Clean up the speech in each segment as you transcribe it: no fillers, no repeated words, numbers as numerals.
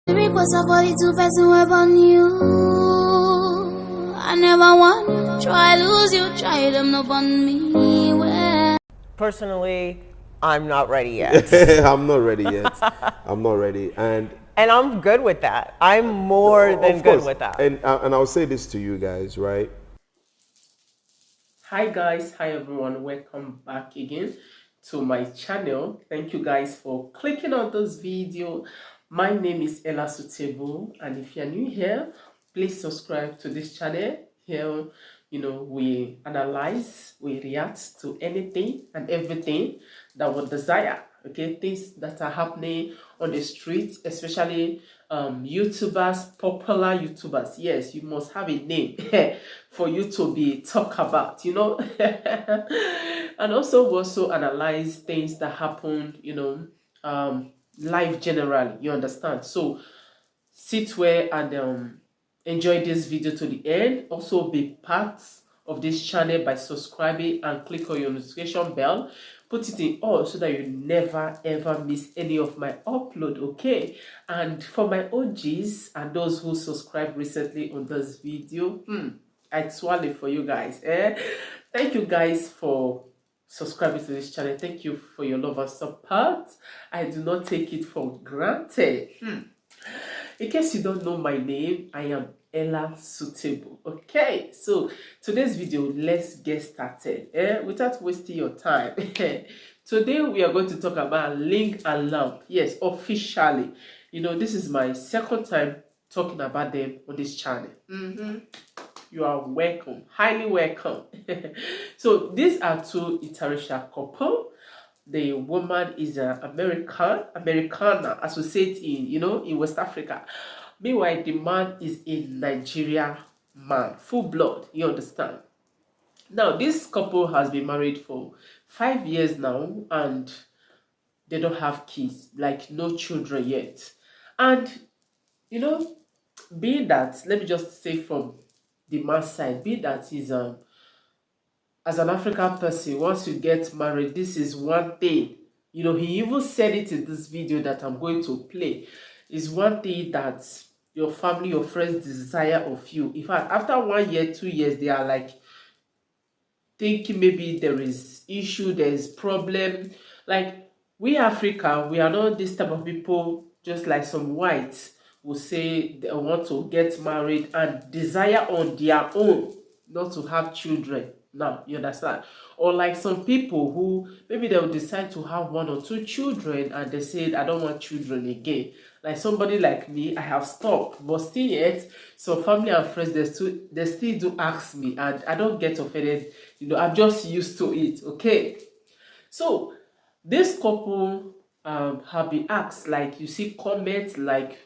Request of 42 person web on you. I never want try lose you, try them up on me. Well, personally, I'm not ready yet. I'm not ready yet. I'm not ready, and I'm good with that. I'm more than good with that. And I'll say this to you guys, right? Hi guys, hi everyone, welcome back again to my channel. Thank you guys for clicking on this video. My name is ellasuitable, and if you're new here, please subscribe to this channel. Here, we analyze, we react to anything and everything that we desire. Okay, things that are happening on the street, especially YouTubers, popular YouTubers. Yes, you must have a name for you to be talked about, and also analyze things that happen, life generally. You understand? So sit where and enjoy this video to the end. Also be part of this channel by subscribing and click on your notification bell. Put it in all so that you never ever miss any of my upload. Okay, and for my OGs and those who subscribed recently on this video, I swallow for you guys. Thank you guys for subscribing to this channel. Thank you for your love and support. I do not take it for granted. In case you don't know my name, I am ellasuitable. Okay, so today's video, let's get started without wasting your time. Today we are going to talk about Ling and Lamp. Yes, officially, this is my second time talking about them on this channel. You are welcome, highly welcome. So these are two interracial couple. The woman is an Americana, as we say it in West Africa. Meanwhile, the man is a Nigerian man, full blood. You understand? Now, this couple has been married for 5 years now, and they don't have kids, like no children yet. And being that, let me just say from the man's side, being that he's as an African person, once you get married, this is one thing. He even said it in this video that I'm going to play. Is one thing that your family, your friends desire of you. In fact, after 1 year, 2 years, they are like thinking maybe there is issue, there is problem. Like we African, we are not this type of people, just like some whites will say they want to get married and desire on their own not to have children. Now, you understand? Or like some people who maybe they'll decide to have 1 or 2 children and they say, I don't want children again. Like somebody like me, I have stopped, but still yet, some family and friends, they still do ask me, and I don't get offended. I'm just used to it, okay? So, this couple have been asked, like you see comments like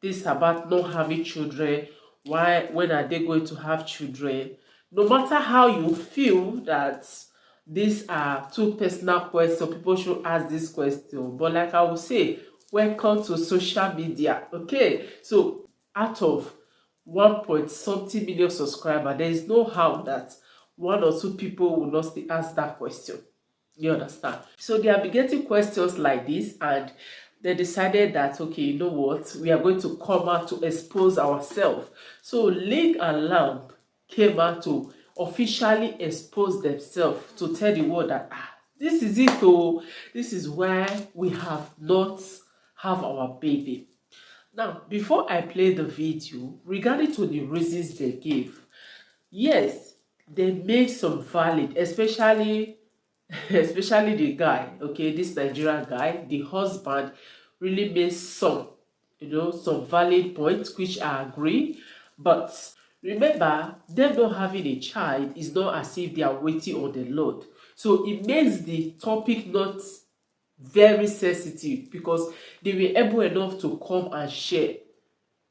this about not having children. Why, when are they going to have children? No matter how you feel that these are two personal questions, people should ask this question. But like I will say, welcome to social media. Okay, so out of 1.something million subscribers, there is no how that 1 or 2 people will not still ask that question. You understand? So they have been getting questions like this, and they decided that, okay, you know what, we are going to come out to expose ourselves. So Ling and Lamp came out to officially expose themselves, to tell the world that this is it, oh, this is why we have not have our baby. Now, before I play the video, regarding to the reasons they gave, yes, they made some valid, especially the guy, okay, this Nigerian guy, the husband, really made some valid points, which I agree. But remember, them not having a child is not as if they are waiting on the Lord. So it makes the topic not very sensitive, because they were able enough to come and share.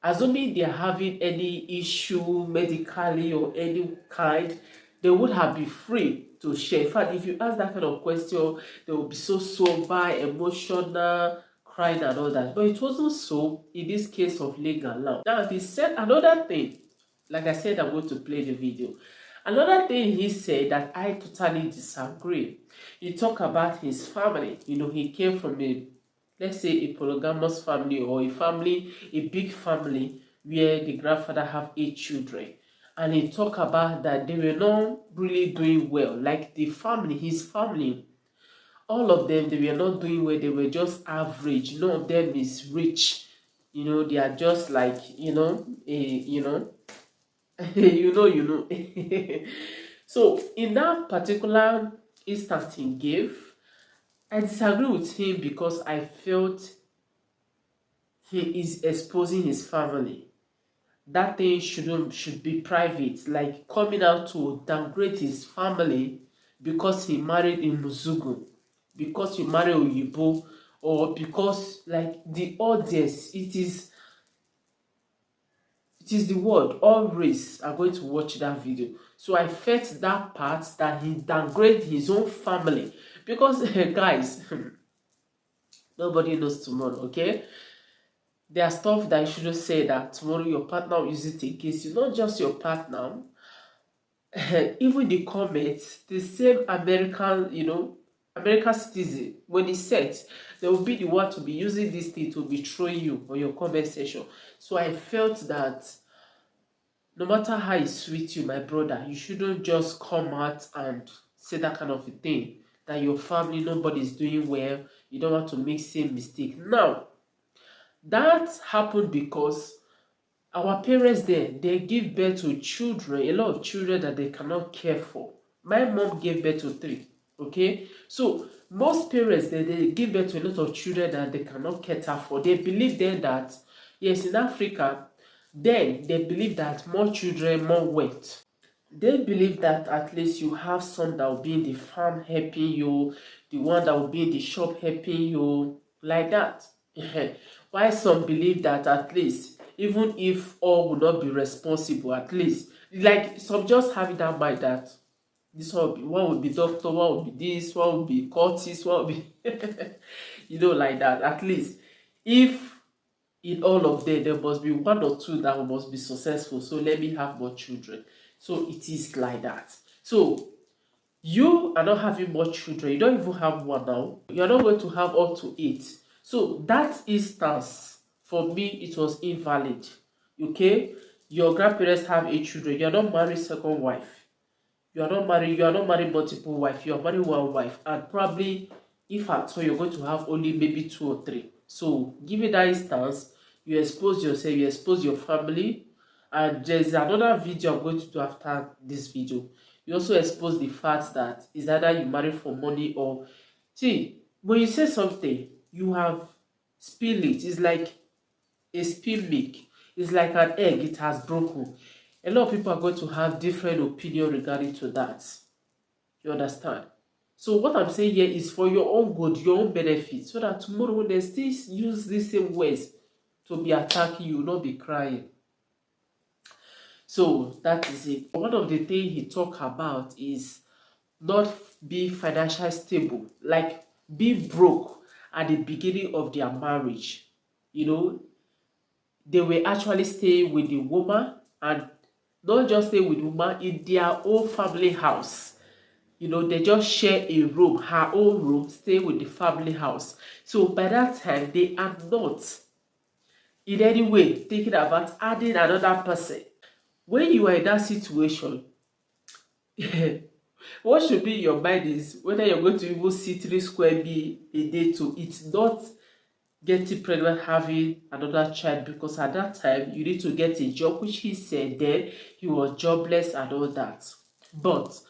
Assuming they are having any issue medically or any kind, they would have been free to share. In fact, if you ask that kind of question, they will be so sober, emotional, crying and all that. But it wasn't so in this case of Ling and Lamp. Now, he said another thing. Like I said, I'm going to play the video. Another thing he said that I totally disagree. He talked about his family. He came from a let's say a polygamous family or a big family where the grandfather have 8 children, and he talk about that they were not really doing well, like the family, his family, all of them, they were not doing well, they were just average, none of them is rich, they are just like, So in that particular instance he gave, I disagree with him because I felt he is exposing his family. That thing should be private, like coming out to downgrade his family because he married in Muzugu, because he married Oyibo, or because like the audience, it is the word, all race are going to watch that video. So I felt that part, that he downgraded his own family because guys, nobody knows tomorrow, okay? There are stuff that you shouldn't say that tomorrow your partner will use it against you. Not just your partner, even the comments, the same American citizen, when he said, they will be the one to be using this thing to betray you on your comment section. So I felt that no matter how it sweet you, my brother, you shouldn't just come out and say that kind of a thing, that your family, nobody is doing well, you don't want to make same mistake. Now, that happened because our parents they give birth to children, a lot of children that they cannot care for. My mom gave birth to 3, okay? So most parents, they give birth to a lot of children that they cannot cater for. They believe then that, yes, in Africa, then they believe that more children, more wealth. They believe that at least you have some that will be in the farm helping you, the one that will be in the shop helping you, like that. Why some believe that at least, even if all will not be responsible, at least, like some just having that mind that this one will be doctor, one will be this, one will be cultist, one will be, like that. At least, if in all of them, there must be 1 or 2 that must be successful. So let me have more children. So it is like that. So you are not having more children. You don't even have 1 now. You are not going to have up to 8. So that instance, for me, it was invalid. Okay? Your grandparents have 8 children. You are not married second wife. You are not married multiple wife. You are married 1 wife. And probably, if at all, you're going to have only maybe 2 or 3. So give it that instance, you expose yourself, you expose your family. And there's another video I'm going to do after this video. You also expose the fact that it's either you marry for money or... See, when you say something, you have spilled it. It's like a spilled milk. It's like an egg, it has broken. A lot of people are going to have different opinion regarding to that. You understand? So what I'm saying here is for your own good, your own benefit, so that tomorrow when they still use these same words to be attacking you, not be crying. So that is it. One of the things he talk about is not be financially stable, like be broke at the beginning of their marriage. They will actually stay with the woman, and not just stay with the woman in their own family house. They just share a room, her own room, stay with the family house. So by that time, they are not in any way thinking about adding another person. When you are in that situation, what should be in your mind is whether you're going to even see 3 square meals a day to eat, not getting pregnant, having another child, because at that time you need to get a job, which he said then he was jobless and all that. But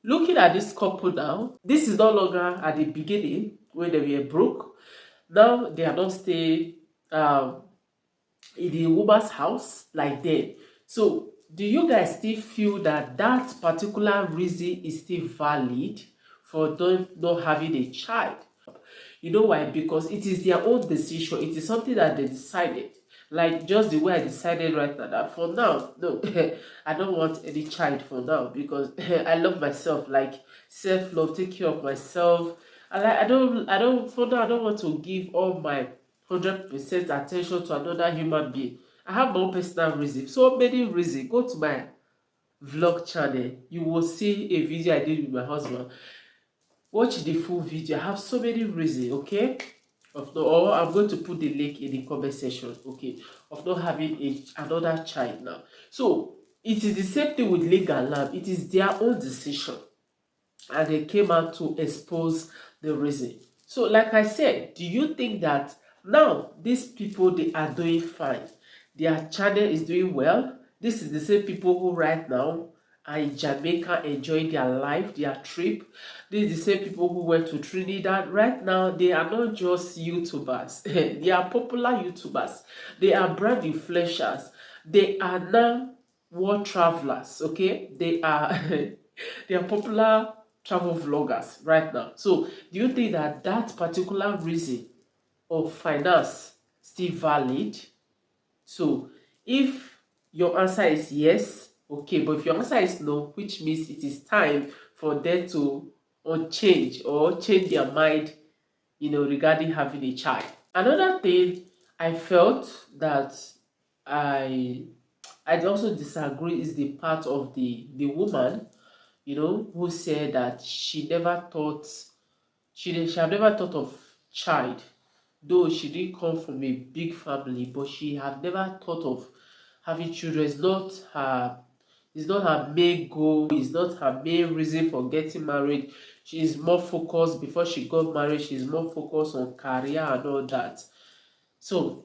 looking at this couple now, this is no longer at the beginning when they were broke. Now they are not staying in the woman's house like that. So do you guys still feel that that particular reason is still valid for them not having a child? You know why? Because it is their own decision. It is something that they decided. Like just the way I decided right now, that for now, no, I don't want any child for now, because I love myself, like self-love, take care of myself. I don't for now, I don't want to give all my 100% attention to another human being. I have my own personal reason. So many reasons. Go to my vlog channel. You will see a video I did with my husband. Watch the full video. I have so many reasons, okay? of no, or I'm going to put the link in the comment section, okay, of not having another child now. So it is the same thing with Ling and Lamp. It is their own decision, and they came out to expose the reason. So like I said, do you think that now these people, they are doing fine, their channel is doing well? This is the same people who right now are in Jamaica enjoying their life, their trip. These are the same people who went to Trinidad. Right now, they are not just YouTubers. They are popular YouTubers. They are brand influencers. They are now world travelers, okay? They are they are popular travel vloggers right now. So do you think that that particular reason of finance still valid? So if your answer is yes, okay, but if your answer is no, which means it is time for them to change or change their mind, you know, regarding having a child. Another thing I felt that I also disagree is the part of the woman, you know, who said that she never thought, she have never thought of child, though she didn't come from a big family, but she had never thought of having children. It's not her main goal, it's not her main reason for getting married. She is more focused, before she got married, she's more focused on career and all that. So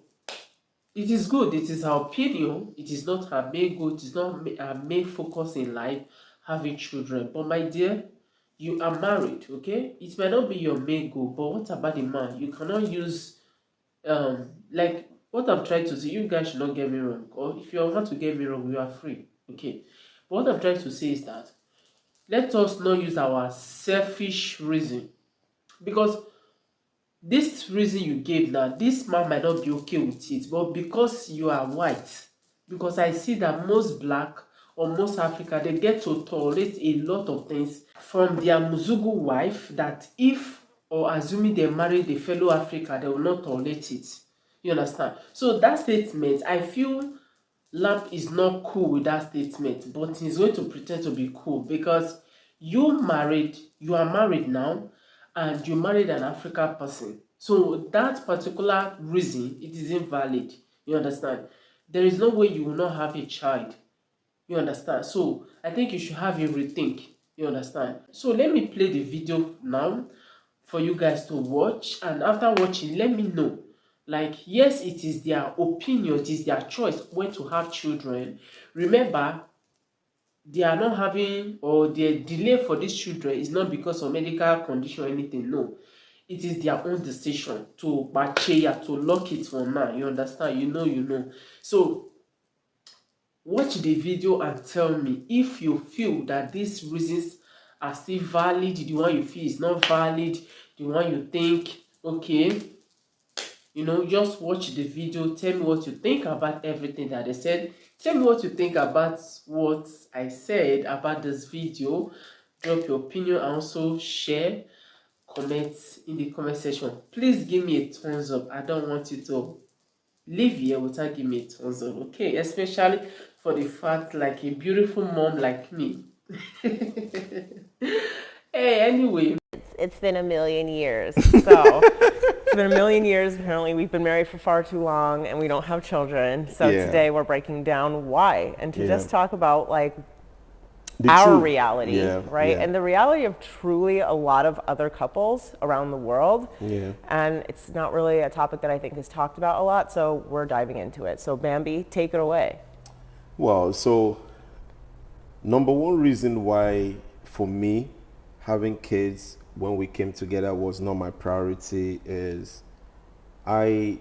it is good, it is her opinion, it is not her main goal, it is not her main focus in life, having children. But my dear, you are married, okay? It might not be your main goal, but what about the man? You cannot use like what I'm trying to say, you guys should not get me wrong, or if you want to get me wrong, you are free, okay? But what I'm trying to say is that let us not use our selfish reason, because this reason you gave now, this man might not be okay with it, but because you are white, because I see that most black or most Africa, they get to tolerate a lot of things from their Muzugu wife, that if, or assuming they married a fellow Africa, they will not tolerate it. You understand? So that statement, I feel Lamp is not cool with that statement, but he's going to pretend to be cool because you are married now, and you married an African person. So that particular reason, it is invalid. You understand? There is no way you will not have a child. You understand? So I think you should have a rethink. You understand? So let me play the video now for you guys to watch, and after watching, let me know. Like, yes, it is their opinion, it is their choice when to have children. Remember, they are not having, or their delay for these children is not because of medical condition or anything. No, it is their own decision to bacheya, to lock it for now. You understand? You know. So watch the video and tell me if you feel that these reasons are still valid, the one you feel is not valid, the one you think, okay, you know, just watch the video. Tell me what you think about everything that I said. Tell me what you think about what I said about this video. Drop your opinion and also share, comment in the comment section. Please give me a thumbs up. I don't want you to leave here without giving me a thumbs up, okay? Especially for the fact, like a beautiful mom like me. Hey, anyway. It's been a million years. So it's been a million years. Apparently, we've been married for far too long, and we don't have children. So today we're breaking down why, and to just talk about like our reality, right? And the reality of truly a lot of other couples around the world. And it's not really a topic that I think is talked about a lot. So we're diving into it. So Bambi, take it away. Well, so number one reason why for me having kids when we came together was not my priority is I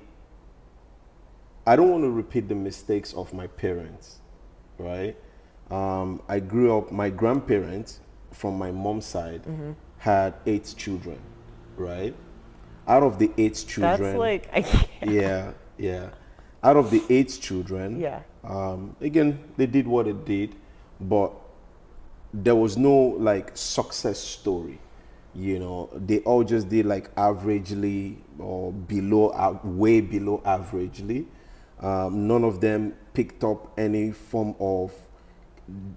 don't want to repeat the mistakes of my parents, right? I grew up, my grandparents from my mom's side had 8 children, right? Out of the 8 children, that's like, I can't. Yeah. Out of the 8 children, again, they did what they did, but there was no like success story. You know, they all just did like averagely or below, way below averagely. None of them picked up any form of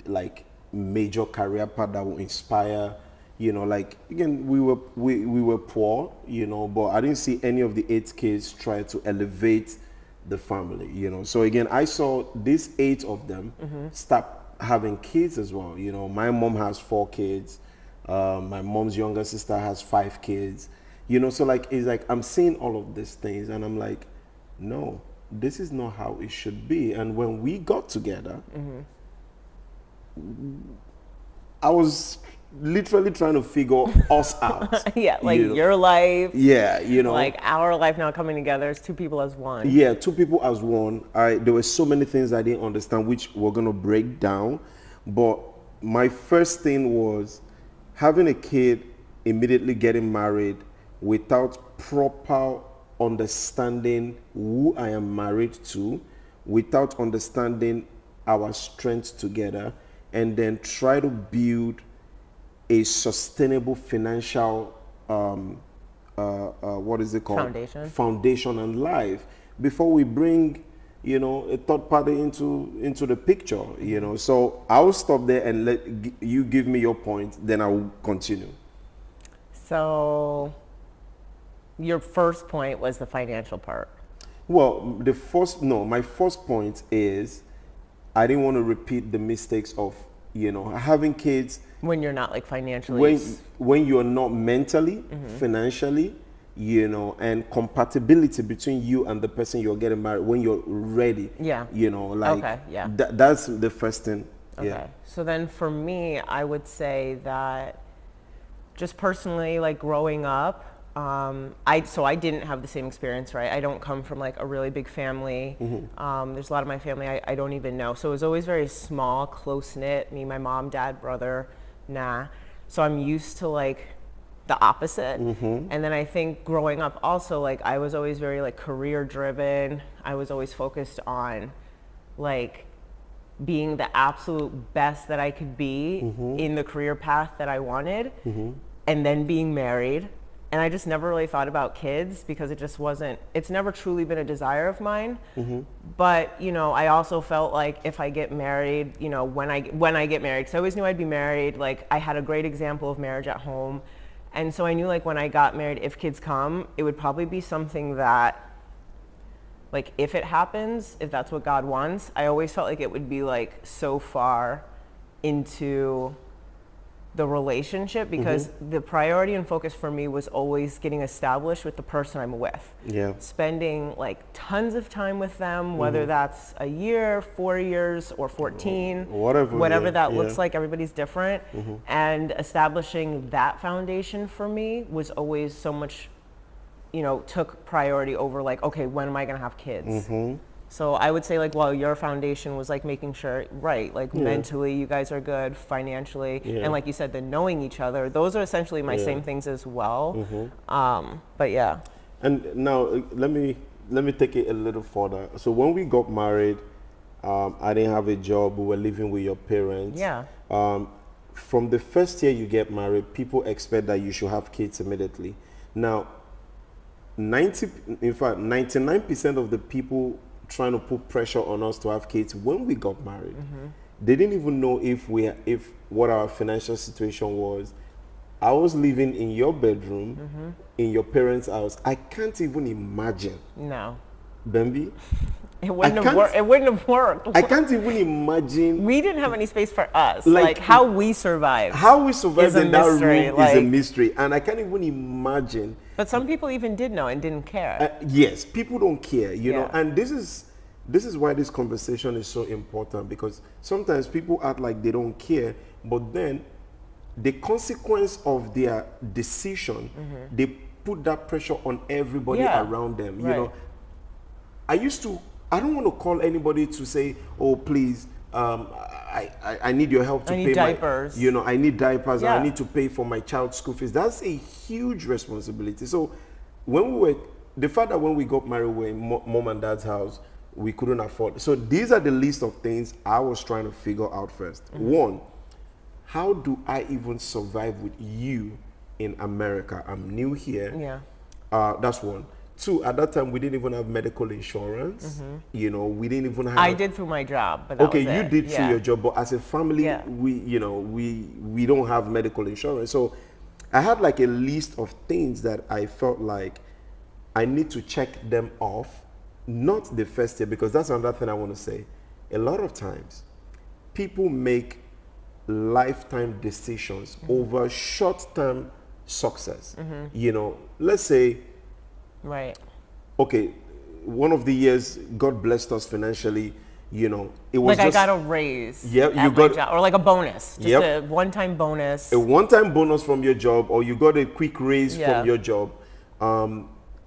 like major career path that will inspire, You know, like, again, we were poor, you know, but I didn't see any of the 8 kids try to elevate the family, you know. So again, I saw these 8 of them start having kids as well. You know, my mom has 4 kids. My mom's younger sister has 5 kids. You know, so like, it's like I'm seeing all of these things and I'm like, no, this is not how it should be. And when we got together, I was literally trying to figure us out. Yeah, like your life. Yeah, you know. Like our life now coming together as 2 people as one. Yeah, 2 people as one. There were so many things I didn't understand, which we're going to break down. But my first thing was having a kid, immediately getting married without proper understanding who I am married to, without understanding our strengths together, and then try to build a sustainable financial what is it called? Foundation and life before we bring, you know, a third party into the picture, you know. So I'll stop there and let you give me your point, then I'll continue. So your first point was the financial part. Well, my first point is I didn't want to repeat the mistakes of, you know, having kids when you're not like financially, when you're not mentally, financially, you know, and compatibility between you and the person you're getting married when you're ready. Yeah. You know, like that's the first thing. Okay. Yeah. So then for me, I would say that just personally, like growing up, I didn't have the same experience, right? I don't come from like a really big family. There's a lot of my family I don't even know. So it was always very small, close-knit, me, my mom, dad, brother, So I'm used to like the opposite. And then I think growing up also, like I was always very like career driven. I was always focused on like being the absolute best that I could be in the career path that I wanted, and then being married. And I just never really thought about kids because it's never truly been a desire of mine. But, you know, I also felt like if I get married, you know, when I get married, because I always knew I'd be married, like I had a great example of marriage at home. And so I knew like when I got married, if kids come, it would probably be something that, like if it happens, if that's what God wants, I always felt like it would be like so far into the relationship because the priority and focus for me was always getting established with the person I'm with. Yeah. Spending like tons of time with them, whether that's a year, 4 years, or 14, whatever that looks like, everybody's different. And establishing that foundation for me was always so much, you know, took priority over like, okay, when am I gonna have kids? So I would say like, well, your foundation was like making sure, right, like mentally you guys are good, financially, and like you said, the knowing each other, those are essentially my same things as well. But yeah. And now let me take it a little further. So when we got married, I didn't have a job, we were living with your parents. Yeah. From the first year you get married, people expect that you should have kids immediately. Now, 99% of the people trying to put pressure on us to have kids when we got married, they didn't even know if what our financial situation was. I was living in your bedroom, in your parents' house. I can't even imagine. No. Bambi? It wouldn't have worked. I can't even imagine. We didn't have any space for us. Like how we survived. How we survived in that room is a mystery. And I can't even imagine. But some people even did know and didn't care. Yes, people don't care, you know. And this is why this conversation is so important, because sometimes people act like they don't care, but then the consequence of their decision, they put that pressure on everybody around them. You know, I don't want to call anybody to say, oh, please, I need your help to pay diapers. I need diapers. I need to pay for my child's school fees. That's a huge responsibility. So when we got married, we were in mom and dad's house, we couldn't afford. So these are the list of things I was trying to figure out first. One, how do I even survive with you in America? I'm new here. Yeah. That's one. Two, at that time, we didn't even have medical insurance. We didn't even have... I did through my job, but that was it. You did through your job, but as a family, we don't have medical insurance. So I had like a list of things that I felt like I need to check them off, not the first year, because that's another thing I want to say. A lot of times, people make lifetime decisions over short-term success. You know, let's say, Right. okay, one of the years God blessed us financially, you know, it was Like just, I got a raise. Yep, at you my got- job, or like a bonus, just Yep. a one-time bonus. a one-time bonus from your job, or you got a quick raise Yeah. from your job.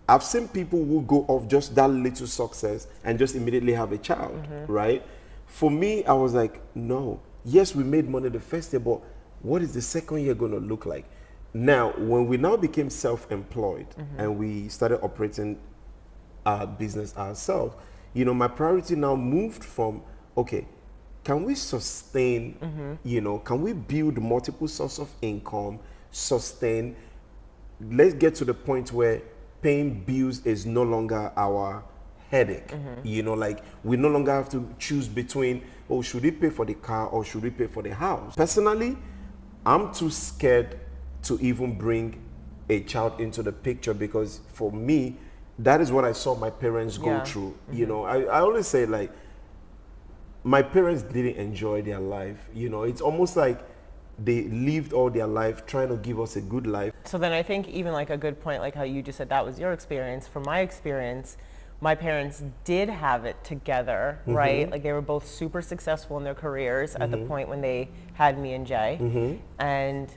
I've seen people who go off just that little success and just immediately have a child, right? For me, I was like, no. Yes, we made money the first year, but what is the second year going to look like? Now, when we now became self-employed and we started operating our business ourselves, you know, my priority now moved from, okay, can we sustain, you know, can we build multiple sources of income, sustain, let's get to the point where paying bills is no longer our headache. You know, like we no longer have to choose between, oh, should we pay for the car or should we pay for the house? Personally, I'm too scared to even bring a child into the picture, because for me, that is what I saw my parents go Yeah. through. You know, I always say, like, my parents didn't enjoy their life. You know, it's almost like they lived all their life trying to give us a good life. So then I think even like a good point, like how you just said that was your experience. From my experience, my parents did have it together, right? Like they were both super successful in their careers at the point when they had me and Jay. And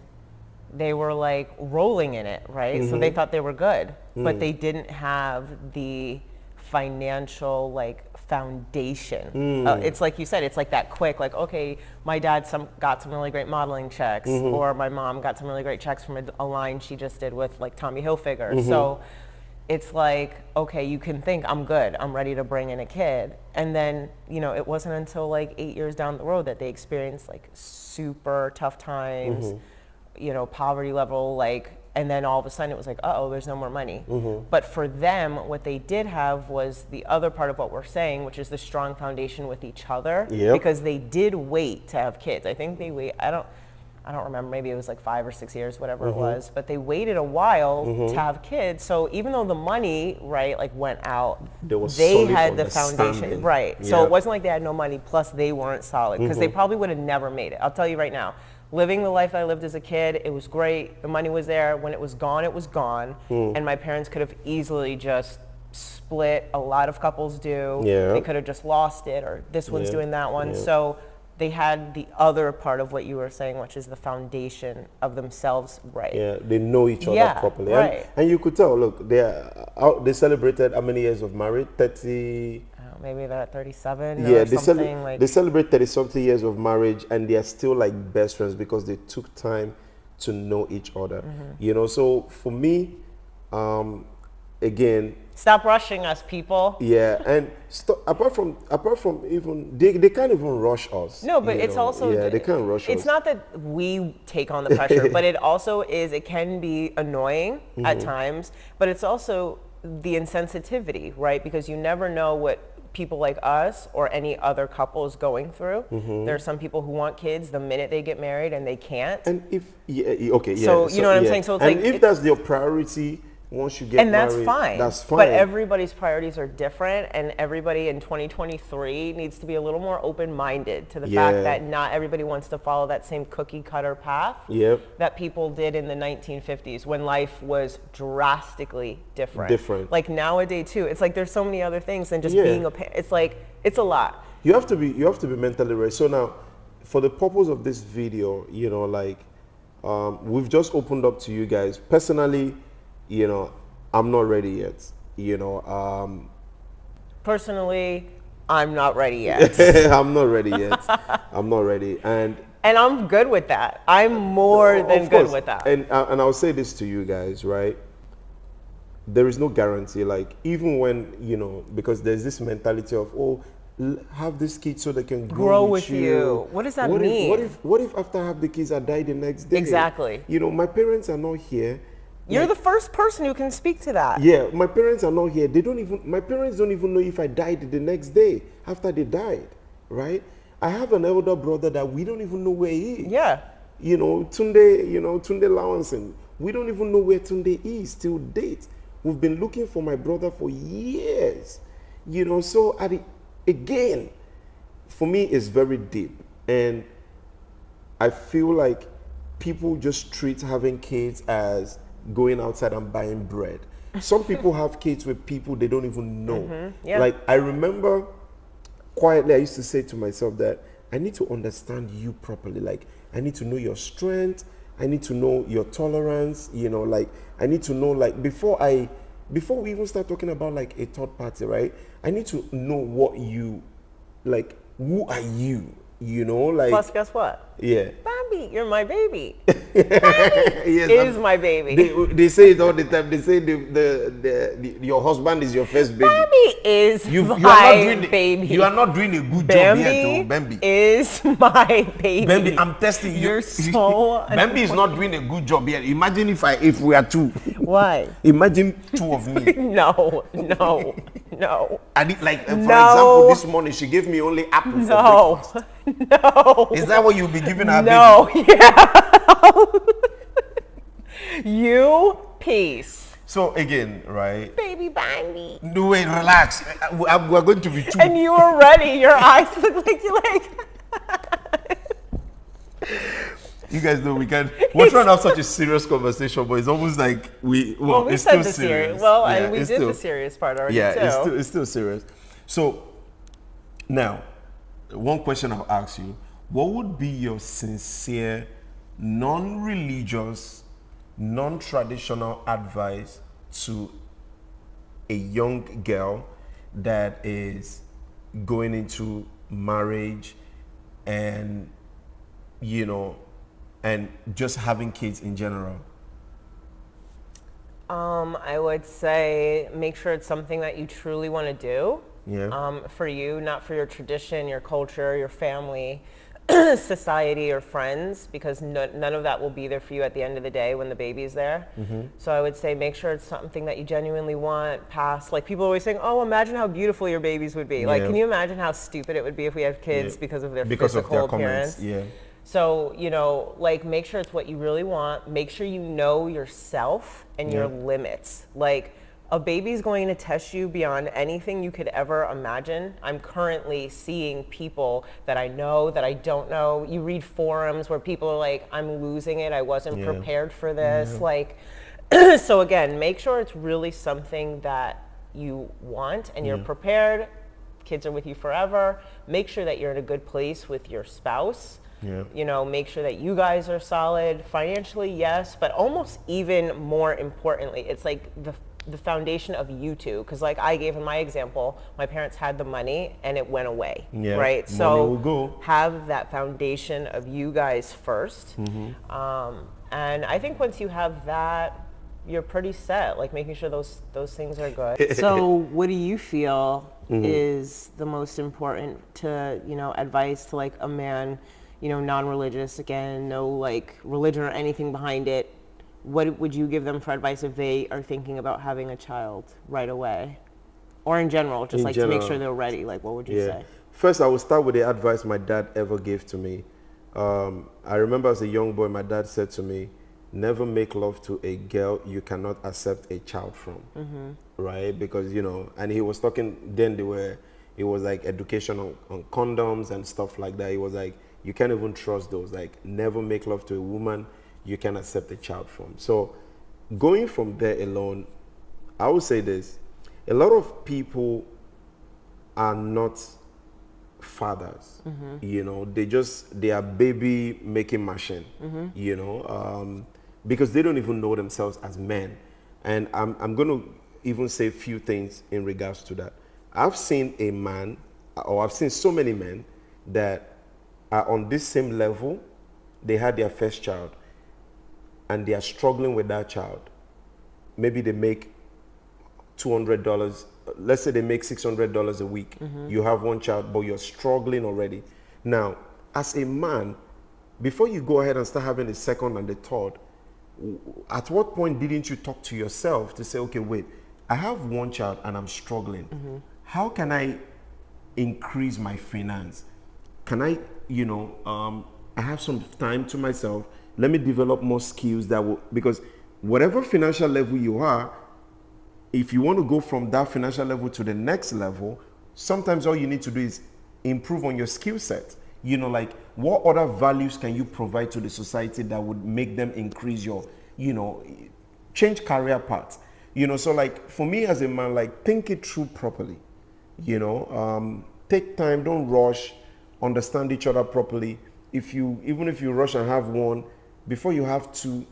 they were like rolling in it, right? So they thought they were good, but they didn't have the financial like foundation. It's like you said, it's like that quick, like, okay, my dad got some really great modeling checks, or my mom got some really great checks from a line she just did with like Tommy Hilfiger. So it's like, okay, you can think I'm good, I'm ready to bring in a kid. And then, you know, it wasn't until like 8 years down the road that they experienced like super tough times, you know, poverty level, like, and then all of a sudden it was like, uh-oh, there's no more money. But for them, what they did have was the other part of what we're saying, which is the strong foundation with each other, because they did wait to have kids. I think they wait, I don't remember, maybe it was like 5 or 6 years, whatever it was, but they waited a while to have kids. So even though the money, right, like went out, they had the foundation, right? So it wasn't like they had no money, plus they weren't solid, because they probably would have never made it. I'll tell you right now, living the life I lived as a kid, it was great. The money was there. When it was gone, it was gone. And my parents could have easily just split. A lot of couples do. They could have just lost it, or this one's doing that one. So they had the other part of what you were saying, which is the foundation of themselves, right? Yeah, they know each other properly. Right. And you could tell, look, they celebrated how many years of marriage? 30... maybe they're at 37 yeah, or something. They celebrate 30-something years of marriage, and they are still like best friends because they took time to know each other. You know, so for me, again, stop rushing us, people. Yeah, and apart from even they can't even rush us. No, but it's also they can't rush us. It's not that we take on the pressure, but it also is. It can be annoying at times, but it's also the insensitivity, right? Because you never know what people like us or any other couple is going through. There are some people who want kids the minute they get married and they can't. And if so you know what I'm saying. So it's like, if that's your priority, once you get and that's married, fine. that's fine. But everybody's priorities are different, and everybody in 2023 needs to be a little more open-minded to the fact that not everybody wants to follow that same cookie-cutter path that people did in the 1950s when life was drastically different. Like nowadays too, it's like there's so many other things than just being a parent. It's like it's a lot. You have to be mentally ready. So now, for the purpose of this video, you know, like we've just opened up to you guys personally. You know, I'm not ready yet. You know, personally, I'm not ready yet. I'm not ready yet. I'm not ready, and I'm good with that. I'm more than good with that. And I'll say this to you guys, right? There is no guarantee. Like even when, you know, because there's this mentality of, oh, have this kid so they can grow with you. What does that mean? What if after I have the kids I die the next day? Exactly. You know, my parents are not here. You're the first person who can speak to that. Yeah, my parents are not here. My parents don't even know if I died the next day after they died, right? I have an elder brother that we don't even know where he is. Yeah. You know, Tunde Lawanson, We don't even know where Tunde is till date. We've been looking for my brother for years. You know, so again, for me, it's very deep. And I feel like people just treat having kids as going outside and buying bread. Some people have kids with people they don't even know. Yeah. Like, I remember quietly, I used to say to myself that I need to understand you properly. Like, I need to know your strength. I need to know your tolerance. You know, like, I need to know, like, before we even start talking about like a third party, right? I need to know what you, like, who are you? You know, like. Plus, guess what? Yeah. Bambi, you're my baby. Bambi is my baby. They say it all the time. They say your husband is your first baby. Bambi is my baby. You are not doing a good Bambi job here, too. Bambi is my baby. Bambi, I'm testing you. You're so. Bambi is not doing a good job here. Imagine if we are two. Why? Imagine two of me. No. I did, like, for example, this morning she gave me only apple for breakfast. No. Is that what you'll be giving her? No. Baby? Yeah. You peace. So again, right? Baby Bambi. No, wait, relax. We're going to be two. And you were ready. Your eyes look like you like. You guys know we can. We're trying to have such a serious conversation, but it's almost like we it's still said the serious. and we did the serious part already. Yeah, too. It's still serious. So now, one question I'll ask you: what would be your sincere, non-religious, non-traditional advice to a young girl that is going into marriage and, you know, and just having kids in general? I would say make sure it's something that you truly want to do. Yeah. For you, not for your tradition, your culture, your family, society, or friends, because none of that will be there for you at the end of the day when the baby's there. So I would say make sure it's something that you genuinely want past. Like, people are always saying, oh, imagine how beautiful your babies would be. Like, can you imagine how stupid it would be if we had kids because of their physical appearance? Comments. Yeah. So, you know, like, make sure it's what you really want. Make sure you know yourself and your limits. Like, a baby's going to test you beyond anything you could ever imagine. I'm currently seeing people that I know, that I don't know. You read forums where people are like, I'm losing it. I wasn't prepared for this. Like, so again, make sure it's really something that you want and you're prepared. Kids are with you forever. Make sure that you're in a good place with your spouse. You know, make sure that you guys are solid financially, yes, but almost even more importantly, it's like the foundation of you two. Because like I gave in my example, my parents had the money and it went away, right? So have that foundation of you guys first. And I think once you have that, you're pretty set, like making sure those things are good. So what do you feel is the most important to, you know, advice to like a man, you know, non-religious, again, no like religion or anything behind it? What would you give them for advice if they are thinking about having a child right away? Or in general, just to make sure they're ready, like what would you say? First, I will start with the advice my dad ever gave to me. I remember as a young boy, my dad said to me, never make love to a girl you cannot accept a child from, right? Because, you know, and he was talking, then it was like education on condoms and stuff like that. He was like, you can't even trust those, like never make love to a woman you can accept a child from. So going from there alone, I would say this, a lot of people are not fathers, you know, they are baby making machine, you know, because they don't even know themselves as men. And I'm going to even say a few things in regards to that. I've seen a man, or I've seen so many men that are on this same level. They had their first child and they are struggling with that child. Maybe they make $200, let's say they make $600 a week. You have one child, but you're struggling already. Now, as a man, before you go ahead and start having the second and the third, at what point didn't you talk to yourself to say, okay, wait, I have one child and I'm struggling. How can I increase my finance? Can I, you know, I have some time to myself. Let me develop more skills that will, because whatever financial level you are, if you want to go from that financial level to the next level, sometimes all you need to do is improve on your skill set. You know, like what other values can you provide to the society that would make them increase your, you know, change career path. You know, so like for me as a man, like think it through properly. You know, take time, don't rush, understand each other properly. Even if you rush and have one, before you have to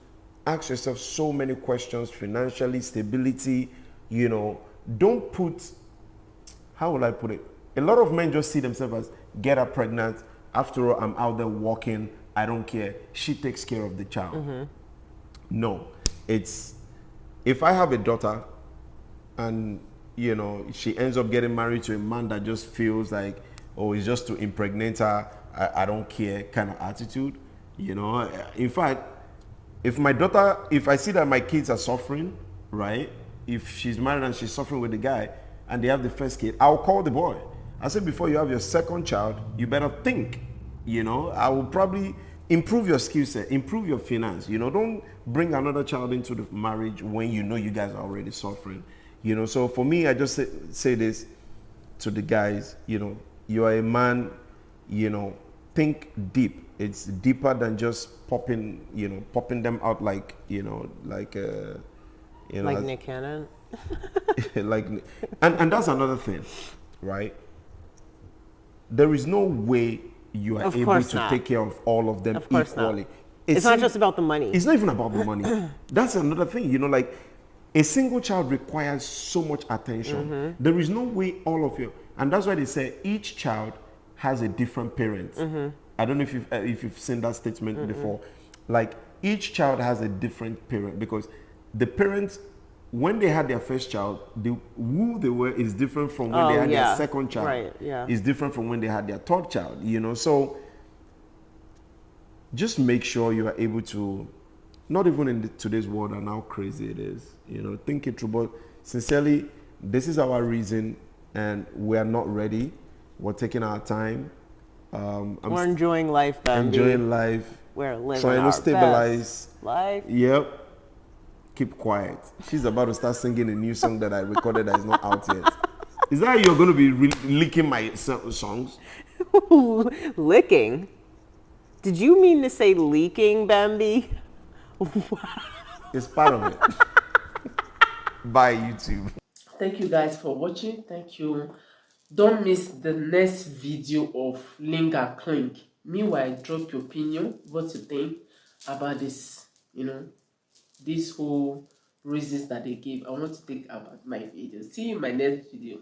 ask yourself so many questions, financially, stability, you know, don't put, how will I put it? A lot of men just see themselves as, get her pregnant, after all, I'm out there walking, I don't care, she takes care of the child. No, it's, if I have a daughter and, you know, she ends up getting married to a man that just feels like, oh, it's just to impregnate her, I don't care kind of attitude, you know. In fact, if my daughter, if I see that my kids are suffering, right? If she's married and she's suffering with the guy and they have the first kid, I'll call the boy. I said, before you have your second child, you better think, you know. I will probably improve your skill set, improve your finance, you know. Don't bring another child into the marriage when you know you guys are already suffering, you know. So for me, I just say this to the guys, you know, you are a man, you know, think deep. It's deeper than just popping, you know, popping them out like, you know, like, you know, like Nick Cannon. like, and that's another thing, right? There is no way you are able to take care of all of them equally. It's not just about the money. It's not even about the money. That's another thing, you know, like a single child requires so much attention. There is no way all of you, and that's why they say each child has a different parent. I don't know if you've seen that statement before. Like each child has a different parent, because the parents, when they had their first child, who they were is different from when they had their second child. Right, yeah. Is different from when they had their third child, you know. So just make sure you are able to, not even in today's world and how crazy it is, you know, think it through. But sincerely, this is our reason, and we are not ready. We're taking our time. We're enjoying life, Bambi. Enjoying life. We're living trying our to stabilize best life. Yep. Keep quiet. She's about to start singing a new song that I recorded that is not out yet. Is that how you're going to be licking my songs? Licking? Did you mean to say leaking, Bambi? It's part of it. Bye, YouTube. Thank you guys for watching. Thank you. Don't miss the next video of Ling and Lamp. Meanwhile, drop your opinion, what you think about this, you know, this whole reasons that they gave. I want to think about my video. See you in my next video.